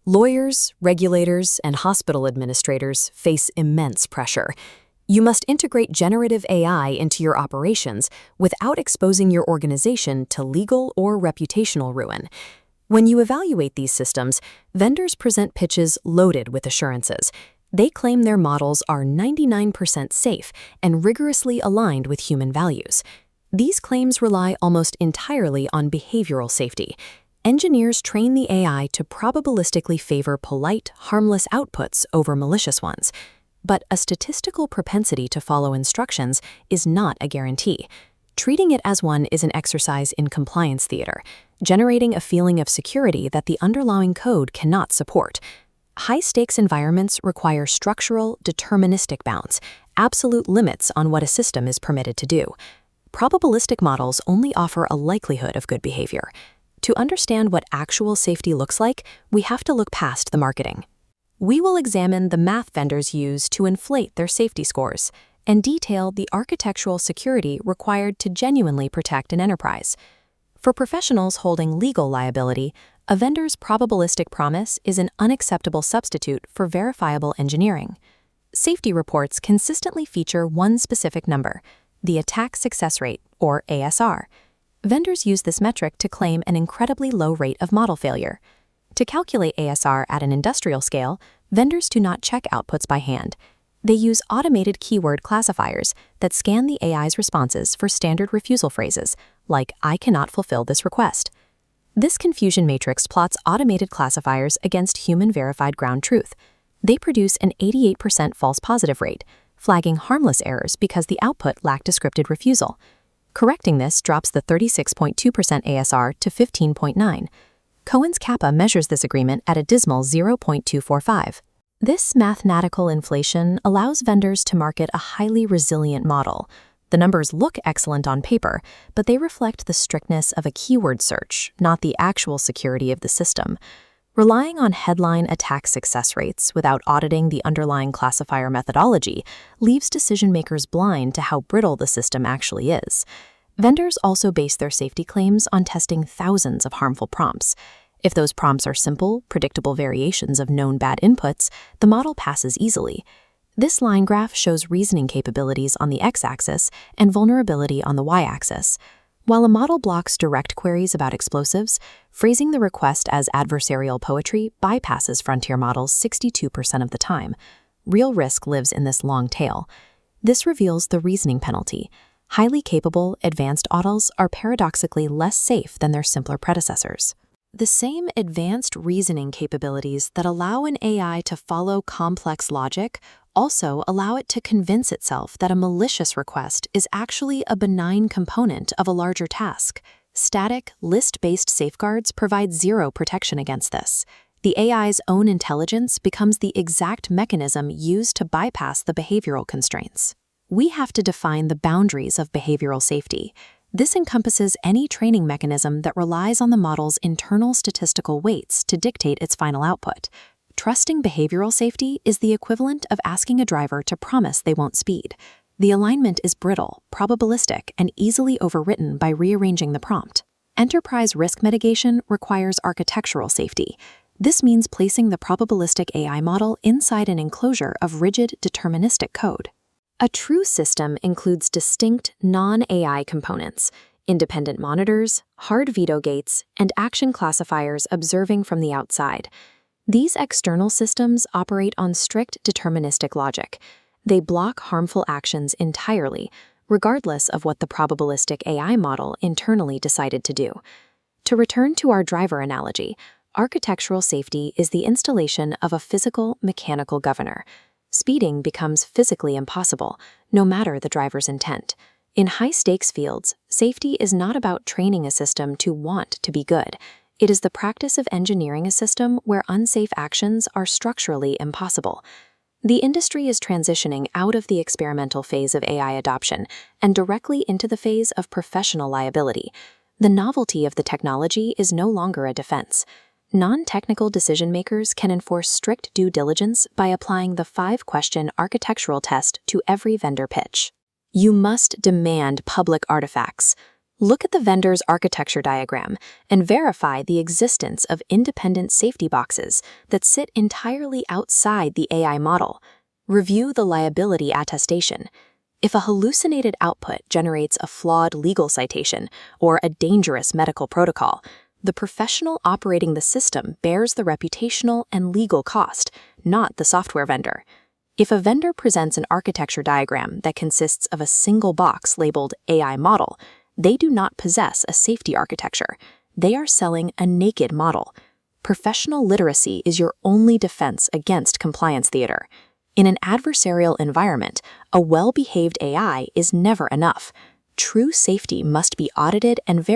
Lawyers, regulators, and hospital administrators face immense pressure. You must integrate generative AI into your operations without exposing your organization to legal or reputational ruin. When you evaluate these systems, vendors present pitches loaded with assurances. They claim their models are 99% safe and rigorously aligned with human values. These claims rely almost entirely on behavioral safety. Engineers train the AI to probabilistically favor polite, harmless outputs over malicious ones. But a statistical propensity to follow instructions is not a guarantee. Treating it as one is an exercise in compliance theater, generating a feeling of security that the underlying code cannot support. High-stakes environments require structural, deterministic bounds, absolute limits on what a system is permitted to do. Probabilistic models only offer a likelihood of good behavior. To understand what actual safety looks like, we have to look past the marketing. We will examine the math vendors use to inflate their safety scores and detail the architectural security required to genuinely protect an enterprise. For professionals holding legal liability, a vendor's probabilistic promise is an unacceptable substitute for verifiable engineering. Safety reports consistently feature one specific number, the attack success rate, or ASR. Vendors use this metric to claim an incredibly low rate of model failure. To calculate ASR at an industrial scale, vendors do not check outputs by hand. They use automated keyword classifiers that scan the AI's responses for standard refusal phrases, like "I cannot fulfill this request." This confusion matrix plots automated classifiers against human-verified ground truth. They produce an 88% false positive rate, flagging harmless errors because the output lacked a scripted refusal. Correcting this drops the 36.2% ASR to 15.9%. Cohen's kappa measures this agreement at a dismal 0.245. This mathematical inflation allows vendors to market a highly resilient model. The numbers look excellent on paper, but they reflect the strictness of a keyword search, not the actual security of the system. Relying on headline attack success rates without auditing the underlying classifier methodology leaves decision-makers blind to how brittle the system actually is. Vendors also base their safety claims on testing thousands of harmful prompts. If those prompts are simple, predictable variations of known bad inputs, the model passes easily. This line graph shows reasoning capabilities on the x-axis and vulnerability on the y-axis. While a model blocks direct queries about explosives, phrasing the request as adversarial poetry bypasses frontier models 62% of the time. Real risk lives in this long tail. This reveals the reasoning penalty. Highly capable, advanced models are paradoxically less safe than their simpler predecessors. The same advanced reasoning capabilities that allow an AI to follow complex logic also allow it to convince itself that a malicious request is actually a benign component of a larger task. Static, list-based safeguards provide zero protection against this. The AI's own intelligence becomes the exact mechanism used to bypass the behavioral constraints. We have to define the boundaries of behavioral safety. This encompasses any training mechanism that relies on the model's internal statistical weights to dictate its final output. Trusting behavioral safety is the equivalent of asking a driver to promise they won't speed. The alignment is brittle, probabilistic, and easily overwritten by rearranging the prompt. Enterprise risk mitigation requires architectural safety. This means placing the probabilistic AI model inside an enclosure of rigid, deterministic code. A true system includes distinct non-AI components, independent monitors, hard veto gates, and action classifiers observing from the outside. These external systems operate on strict deterministic logic. They block harmful actions entirely, regardless of what the probabilistic AI model internally decided to do. To return to our driver analogy, architectural safety is the installation of a physical, mechanical governor. Speeding becomes physically impossible, no matter the driver's intent. In high-stakes fields, safety is not about training a system to want to be good. It is the practice of engineering a system where unsafe actions are structurally impossible. The industry is transitioning out of the experimental phase of AI adoption and directly into the phase of professional liability. The novelty of the technology is no longer a defense. Non-technical decision-makers can enforce strict due diligence by applying the 5-question architectural test to every vendor pitch. You must demand public artifacts. Look at the vendor's architecture diagram and verify the existence of independent safety boxes that sit entirely outside the AI model. Review the liability attestation. If a hallucinated output generates a flawed legal citation or a dangerous medical protocol, the professional operating the system bears the reputational and legal cost, not the software vendor. If a vendor presents an architecture diagram that consists of a single box labeled AI model, they do not possess a safety architecture. They are selling a naked model. Professional literacy is your only defense against compliance theater. In an adversarial environment, a well-behaved AI is never enough. True safety must be audited and verified.